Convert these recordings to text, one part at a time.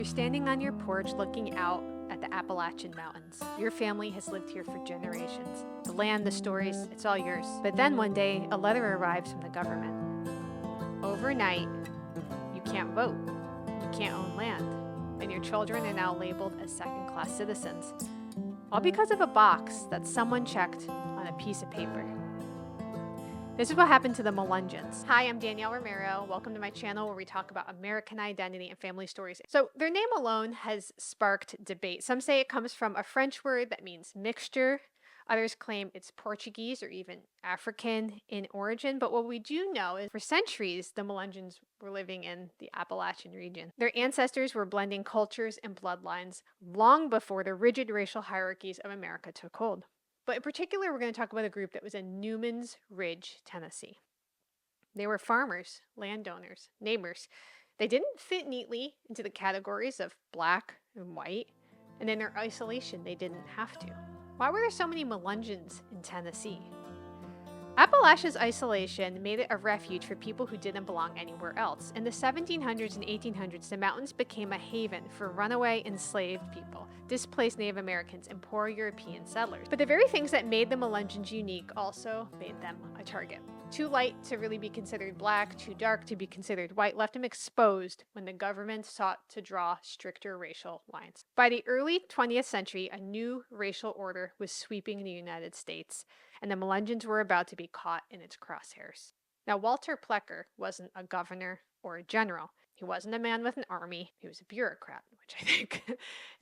You're standing on your porch looking out at the Appalachian Mountains. Your family has lived here for generations. The land, the stories, it's all yours. But then one day, a letter arrives from the government. Overnight, you can't vote, you can't own land, and your children are now labeled as second-class citizens. All because of a box that someone checked on a piece of paper. This is what happened to the Melungeons. Hi, I'm Danielle Romero. Welcome to my channel where we talk about American identity and family stories. So their name alone has sparked debate. Some say it comes from a French word that means mixture. Others claim it's Portuguese or even African in origin. But what we do know is for centuries, the Melungeons were living in the Appalachian region. Their ancestors were blending cultures and bloodlines long before the rigid racial hierarchies of America took hold. But in particular, we're going to talk about a group that was in Newman's Ridge, Tennessee. They were farmers, landowners, neighbors. They didn't fit neatly into the categories of black and white, and in their isolation, they didn't have to. Why were there so many Melungeons in Tennessee? Appalachia's isolation made it a refuge for people who didn't belong anywhere else. In the 1700s and 1800s, the mountains became a haven for runaway enslaved people, displaced Native Americans, and poor European settlers. But the very things that made the Melungeons unique also made them a target. Too light to really be considered black, too dark to be considered white, left them exposed when the government sought to draw stricter racial lines. By the early 20th century, a new racial order was sweeping the United States, and the Melungeons were about to be caught in its crosshairs. Now, Walter Plecker wasn't a governor or a general. He wasn't a man with an army. He was a bureaucrat, which I think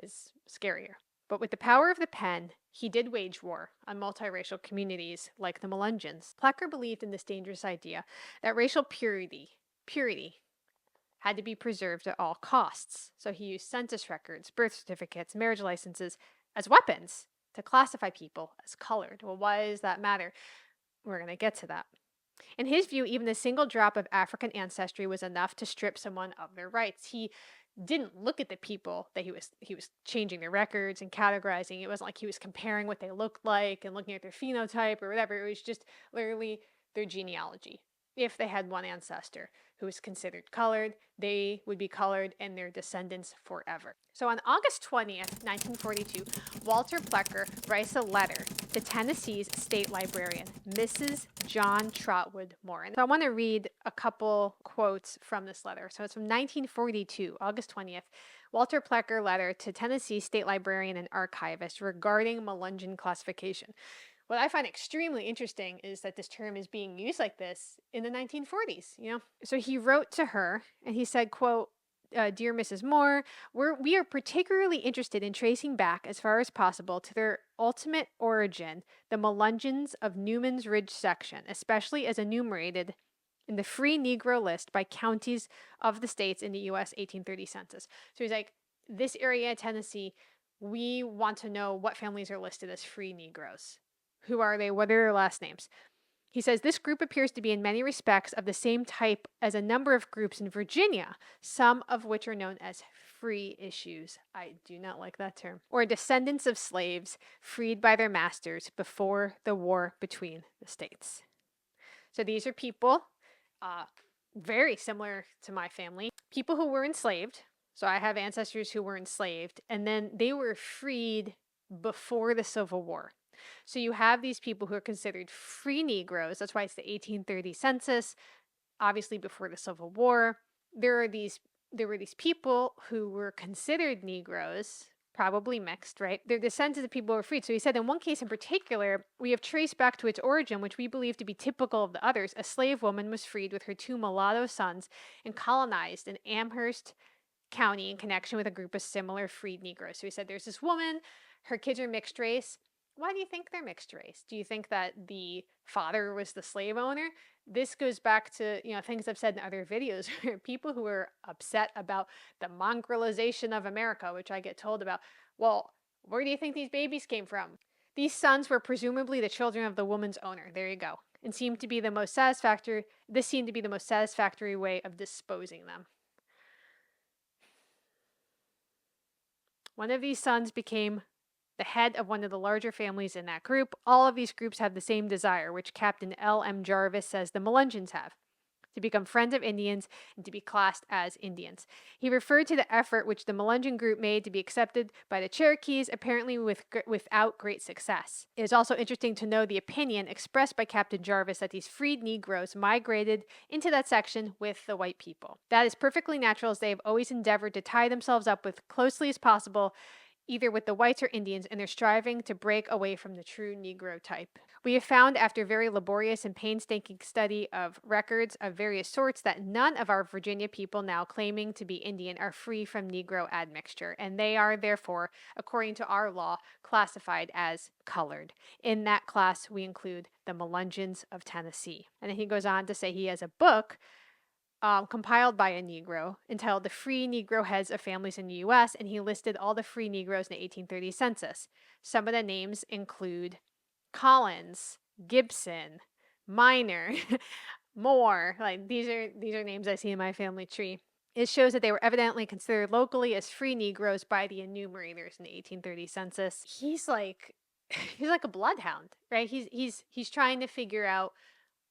is scarier. But with the power of the pen, he did wage war on multiracial communities like the Melungeons. Plecker believed in this dangerous idea that racial purity had to be preserved at all costs. So he used census records, birth certificates, marriage licenses as weapons to classify people as colored. Well, why does that matter? We're going to get to that. In his view, even a single drop of African ancestry was enough to strip someone of their rights. He didn't look at the people that he was changing their records and categorizing. It wasn't like he was comparing what they looked like and looking at their phenotype or whatever. It was just literally their genealogy. If they had one ancestor who was considered colored, they would be colored and their descendants forever. So on August 20th, 1942, Walter Plecker writes a letter to Tennessee's state librarian, Mrs. John Trotwood Morin. So I want to read a couple quotes from this letter. So it's from 1942, August 20th, Walter Plecker letter to Tennessee state librarian and archivist regarding Melungeon classification. What I find extremely interesting is that this term is being used like this in the 1940s, So he wrote to her and he said, quote, Dear Mrs. Moore, we are particularly interested in tracing back as far as possible to their ultimate origin, the Melungeons of Newman's Ridge section, especially as enumerated in the free Negro list by counties of the states in the U.S. 1830 census. So he's like, this area of Tennessee, we want to know what families are listed as free Negroes. Who are they? What are their last names? He says, this group appears to be in many respects of the same type as a number of groups in Virginia, some of which are known as free issues. I do not like that term. Or descendants of slaves freed by their masters before the war between the states. So these are people very similar to my family. People who were enslaved. So I have ancestors who were enslaved, and then they were freed before the Civil War. So you have these people who are considered free Negroes. That's why it's the 1830 census, obviously before the Civil War. There were these people who were considered Negroes, probably mixed, right? They're descendants of people who were freed. So he said, in one case in particular, we have traced back to its origin, which we believe to be typical of the others. A slave woman was freed with her two mulatto sons and colonized in Amherst County in connection with a group of similar freed Negroes. So he said, there's this woman, her kids are mixed race. Why do you think they're mixed race? Do you think that the father was the slave owner? This goes back to, things I've said in other videos, where people who are upset about the mongrelization of America, which I get told about. Well, where do you think these babies came from? These sons were presumably the children of the woman's owner. There you go. And this seemed to be the most satisfactory way of disposing them. One of these sons became the head of one of the larger families in that group. All of these groups have the same desire, which Captain L.M. Jarvis says the Melungeons have. to become friends of Indians and to be classed as Indians. He referred to the effort which the Melungeon group made to be accepted by the Cherokees, apparently without great success. It is also interesting to know the opinion expressed by Captain Jarvis that these freed Negroes migrated into that section with the white people. That is perfectly natural, as they have always endeavored to tie themselves up with closely as possible either with the whites or Indians, and they're striving to break away from the true Negro type. We have found, after very laborious and painstaking study of records of various sorts, that none of our Virginia people now claiming to be Indian are free from Negro admixture, and they are therefore, according to our law, classified as colored. In that class, we include the Melungeons of Tennessee. And then he goes on to say he has a book compiled by a Negro entitled The Free Negro Heads of Families in the U.S., and he listed all the free Negroes in the 1830 census. Some of the names include Collins, Gibson, Minor, Moore. Like these are names I see in my family tree. It shows that they were evidently considered locally as free Negroes by the enumerators in the 1830 census. He's like a bloodhound, right? He's trying to figure out,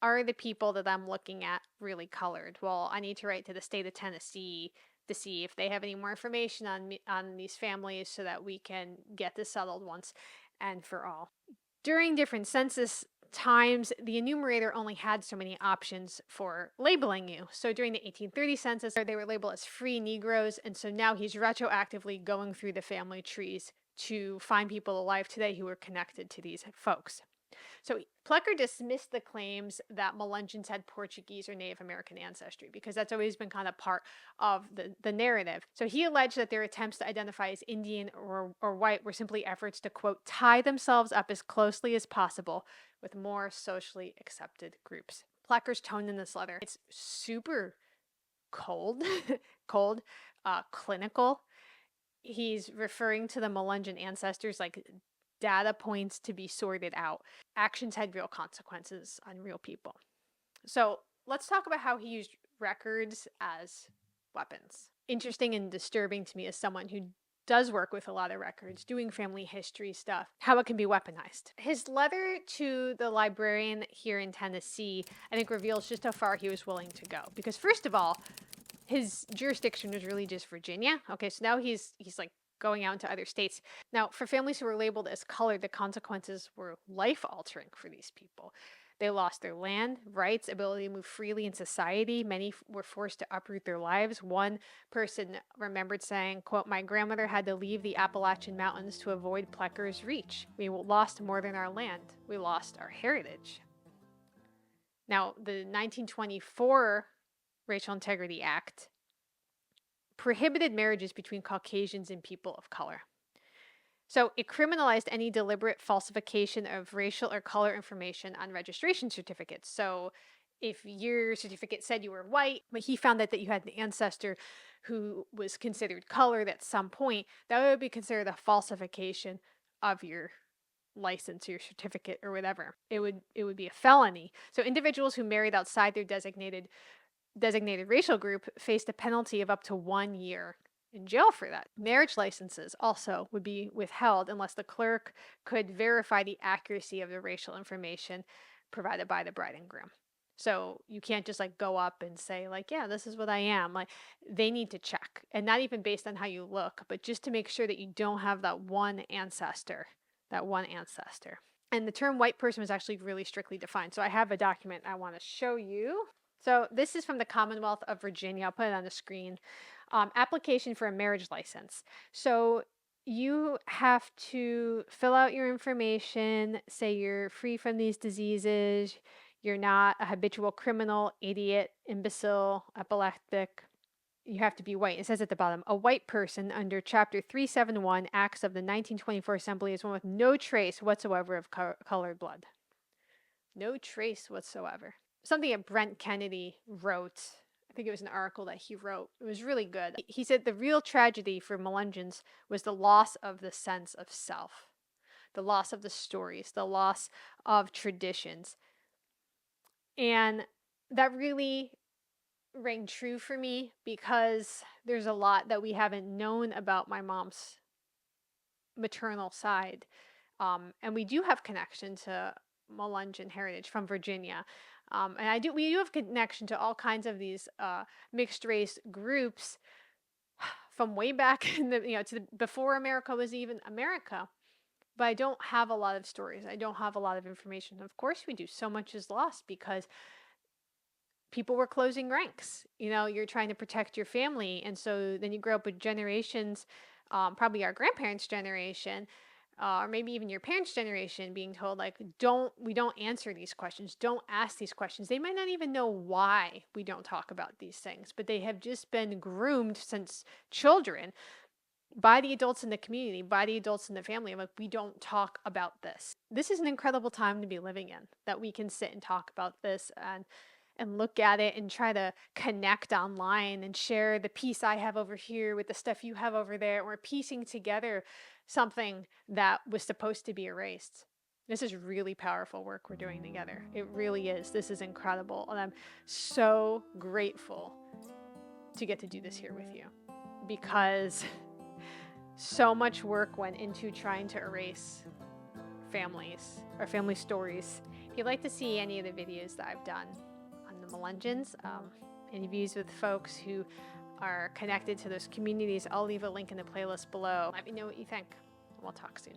are the people that I'm looking at really colored? Well, I need to write to the state of Tennessee to see if they have any more information on these families so that we can get this settled once and for all. During different census times, the enumerator only had so many options for labeling you. So during the 1830 census, they were labeled as free Negroes, and so now he's retroactively going through the family trees to find people alive today who are connected to these folks. So Plecker dismissed the claims that Melungeons had Portuguese or Native American ancestry because that's always been kind of part of the narrative. So he alleged that their attempts to identify as Indian or white were simply efforts to, quote, tie themselves up as closely as possible with more socially accepted groups. Plecker's tone in this letter, it's super cold, clinical. He's referring to the Melungeon ancestors like data points to be sorted out. Actions had real consequences on real people. So let's talk about how he used records as weapons. Interesting and disturbing to me as someone who does work with a lot of records, doing family history stuff, how it can be weaponized. His letter to the librarian here in Tennessee, I think, reveals just how far he was willing to go. Because first of all, his jurisdiction was really just Virginia. Okay, so now he's like going out into other states. Now, for families who were labeled as colored, the consequences were life-altering for these people. They lost their land, rights, ability to move freely in society. Many were forced to uproot their lives. One person remembered saying, quote, "My grandmother had to leave the Appalachian Mountains to avoid Plecker's reach. We lost more than our land. We lost our heritage." Now, the 1924 Racial Integrity Act prohibited marriages between Caucasians and people of color. So it criminalized any deliberate falsification of racial or color information on registration certificates. So if your certificate said you were white, but he found that you had an ancestor who was considered colored at some point, that would be considered a falsification of your license, your certificate, or whatever. It would be a felony. So individuals who married outside their designated racial group faced a penalty of up to 1 year in jail for that. Marriage licenses also would be withheld unless the clerk could verify the accuracy of the racial information provided by the bride and groom. So you can't just like go up and say like, yeah, this is what I am. Like they need to check, and not even based on how you look, but just to make sure that you don't have that one ancestor. And the term white person was actually really strictly defined. So I have a document I want to show you. So this is from the Commonwealth of Virginia. I'll put it on the screen. Application for a marriage license. So you have to fill out your information, say you're free from these diseases, you're not a habitual criminal, idiot, imbecile, epileptic. You have to be white. It says at the bottom, a white person under Chapter 371 Acts of the 1924 Assembly is one with no trace whatsoever of colored blood. No trace whatsoever. Something that Brent Kennedy wrote, I think it was an article that he wrote. It was really good. He said the real tragedy for Melungeons was the loss of the sense of self, the loss of the stories, the loss of traditions. And that really rang true for me because there's a lot that we haven't known about my mom's maternal side. And we do have connection to Melungeon heritage from Virginia. And we do have connection to all kinds of these mixed race groups from way back in the, before America was even America. But I don't have a lot of stories. I don't have a lot of information. Of course we do. So much is lost because people were closing ranks. You're trying to protect your family. And so then you grow up with generations, probably our grandparents' generation, or maybe even your parents' generation, being told, like, we don't answer these questions. Don't ask these questions. They might not even know why we don't talk about these things, but they have just been groomed since children by the adults in the community, by the adults in the family. I'm like, we don't talk about this. This is an incredible time to be living in, that we can sit and talk about this and look at it and try to connect online and share the piece I have over here with the stuff you have over there. We're piecing together something that was supposed to be erased. This is really powerful work we're doing together. It really is. This is incredible. And I'm so grateful to get to do this here with you, because so much work went into trying to erase families or family stories. If you'd like to see any of the videos that I've done on the Melungeons, interviews with folks who are connected to those communities, I'll leave a link in the playlist below. Let me know what you think. We'll talk soon.